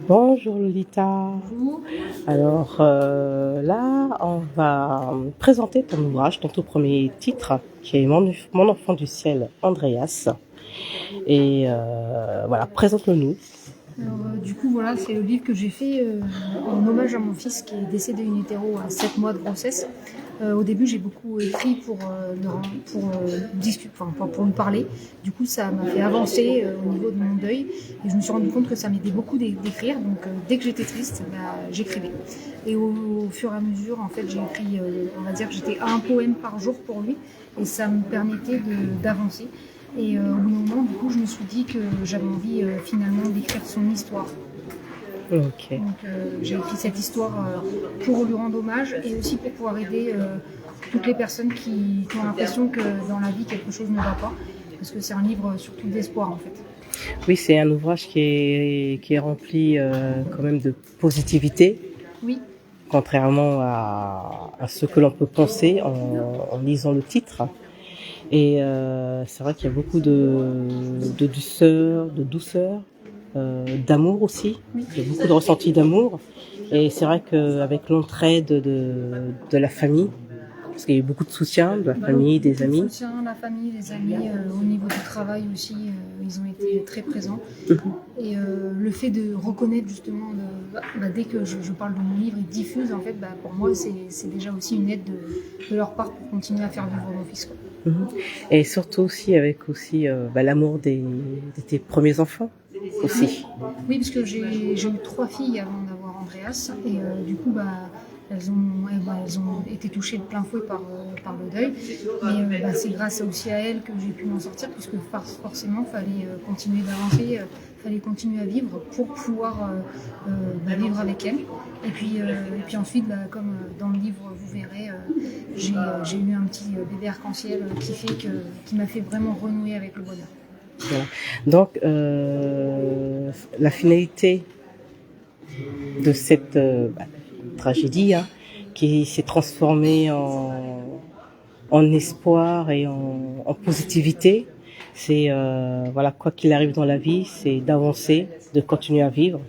Bonjour Lolita. Bonjour. Alors là, on va présenter ton ouvrage, ton tout premier titre, qui est Mon enfant du ciel, Andreas. Et voilà, présente-le-nous. Alors, du coup, voilà, c'est le livre que j'ai fait en hommage à mon fils qui est décédé in utero à 7 mois de grossesse. Au début, j'ai beaucoup écrit pour me parler. Du coup, ça m'a fait avancer au niveau de mon deuil. Et je me suis rendu compte que ça m'aidait beaucoup d'écrire. Donc, dès que j'étais triste, j'écrivais. Et au fur et à mesure, en fait, j'ai écrit, on va dire que j'étais à un poème par jour pour lui. Et ça me permettait d'avancer. Et au bout d'un moment, du coup, je me suis dit que j'avais envie finalement d'écrire son histoire. Ok. Donc j'ai écrit cette histoire pour lui rendre hommage et aussi pour pouvoir aider toutes les personnes qui ont l'impression que dans la vie quelque chose ne va pas. Parce que c'est un livre surtout d'espoir en fait. Oui, c'est un ouvrage qui est rempli quand même de positivité, Oui, contrairement à ce que l'on peut penser en lisant le titre. Et c'est vrai qu'il y a beaucoup de douceur, d'amour aussi. oui. Il y a beaucoup de ressentis d'amour. Et c'est vrai qu'avec l'entraide de la famille, parce qu'il y a eu beaucoup de soutien de la famille, des Beaucoup de amis. soutien, la famille, les amis, au niveau du travail aussi, ils ont été très présents. Et le fait de reconnaître justement, dès que je parle de mon livre et diffuse, en fait, pour moi, c'est déjà aussi une aide de leur part pour continuer à faire vivre mon fils. Quoi. Et surtout aussi avec aussi l'amour de tes premiers enfants aussi. Oui, parce que j'ai eu 3 filles avant d'avoir Andreas, et du coup, elles ont été touchées de plein fouet par le deuil. Mais c'est grâce aussi à elles que j'ai pu m'en sortir, puisque forcément, il fallait continuer d'avancer, il fallait continuer à vivre pour pouvoir vivre avec elles. Et puis ensuite, comme dans le livre, vous verrez, j'ai eu un petit bébé arc-en-ciel qui m'a fait vraiment renouer avec le bonheur. Voilà. Donc, la finalité de cette tragédie qui s'est transformée en espoir et en positivité, c'est voilà, quoi qu'il arrive dans la vie, c'est d'avancer, de continuer à vivre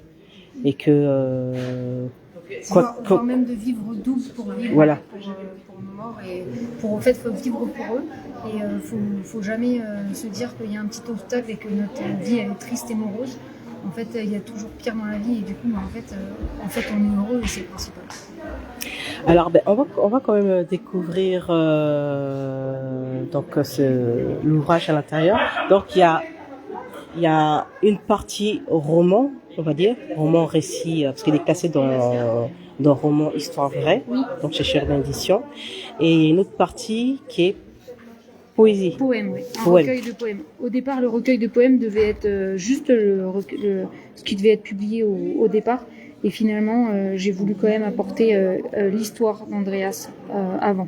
et que Voire même de vivre double pour vivre voilà. pour nos morts et en fait faut vivre pour eux et faut jamais se dire qu'il y a un petit obstacle et que notre vie elle est triste et morose. En fait il y a toujours pire dans la vie et du coup en fait on est heureux et c'est le principal. Alors on va quand même découvrir l'ouvrage à l'intérieur. Donc il y a une partie roman, on va dire, roman récit, parce qu'il est classé dans roman histoire vraie, Oui. donc chez Cherubin Édition, et une autre partie qui est poésie. Poème, oui. Un Poème. recueil de poèmes. Au départ, le recueil de poèmes devait être juste ce qui devait être publié au départ. Et finalement, j'ai voulu quand même apporter l'histoire d'Andreas avant.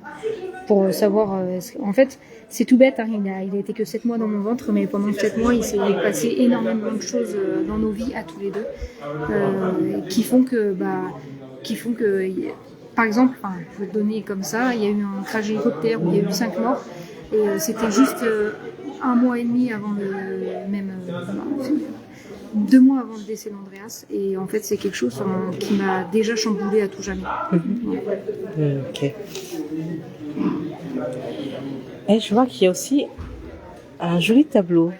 Pour savoir... en fait, c'est tout bête, hein, il a été que 7 mois dans mon ventre, mais pendant 7 mois, il s'est passé énormément de choses dans nos vies, à tous les deux, qui font que... par exemple, je vais te donner comme ça, il y a eu un crash hélicoptère où il y a eu 5 morts. Et c'était juste 1 mois et demi avant même 2 mois avant le décès d'Andreas. Et en fait, c'est quelque chose qui m'a déjà chamboulé à tout jamais. Ok. Et je vois qu'il y a aussi un joli tableau.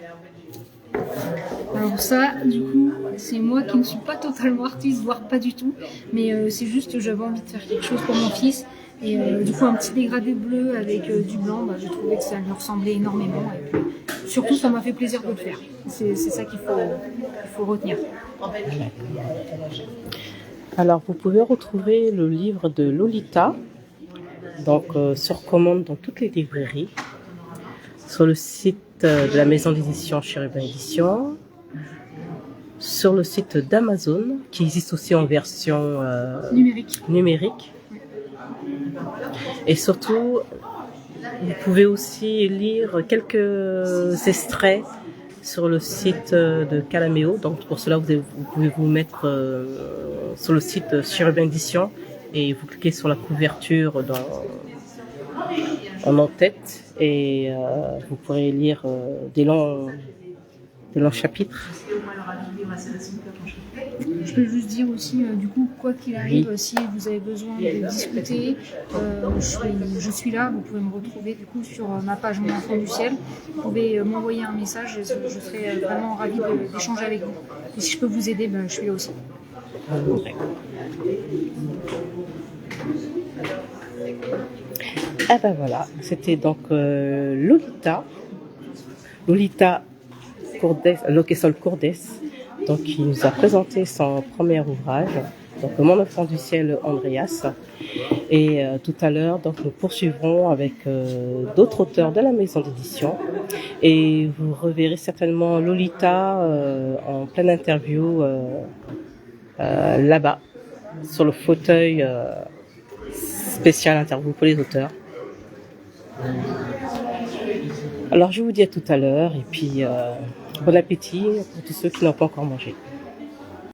Alors ça, du coup, c'est moi qui ne suis pas totalement artiste, voire pas du tout. Mais c'est juste que j'avais envie de faire quelque chose pour mon fils. Et du coup, un petit dégradé bleu avec du blanc, j'ai trouvé que ça lui ressemblait énormément. Et puis, surtout, ça m'a fait plaisir de le faire. C'est ça qu'il faut retenir. Alors, vous pouvez retrouver le livre de Lolita, donc sur commande dans toutes les librairies, sur le site de la maison d'édition Cherubin Édition, sur le site d'Amazon, qui existe aussi en version numérique. Et surtout, vous pouvez aussi lire quelques extraits sur le site de Calaméo. Donc pour cela, vous pouvez vous mettre sur le site Cherubin Édition et vous cliquez sur la couverture en en-tête et vous pourrez lire des longs chapitres. Je peux juste dire aussi, du coup, quoi qu'il arrive, si vous avez besoin de discuter, je suis là. Vous pouvez me retrouver du coup sur ma page Mon Enfant du Ciel. Vous pouvez m'envoyer un message. Je serai vraiment ravie d'échanger avec vous. Et si je peux vous aider, je suis là aussi. Ah ben voilà, c'était donc Lolita Loquesol Cordes, donc qui nous a présenté son premier ouvrage, donc Mon Enfant du Ciel Andreas. Et tout à l'heure, donc nous poursuivrons avec d'autres auteurs de la maison d'édition, et vous reverrez certainement Lolita en pleine interview là-bas sur le fauteuil spécial interview pour les auteurs. Alors je vous dis à tout à l'heure, et puis bon appétit pour tous ceux qui n'ont pas encore mangé.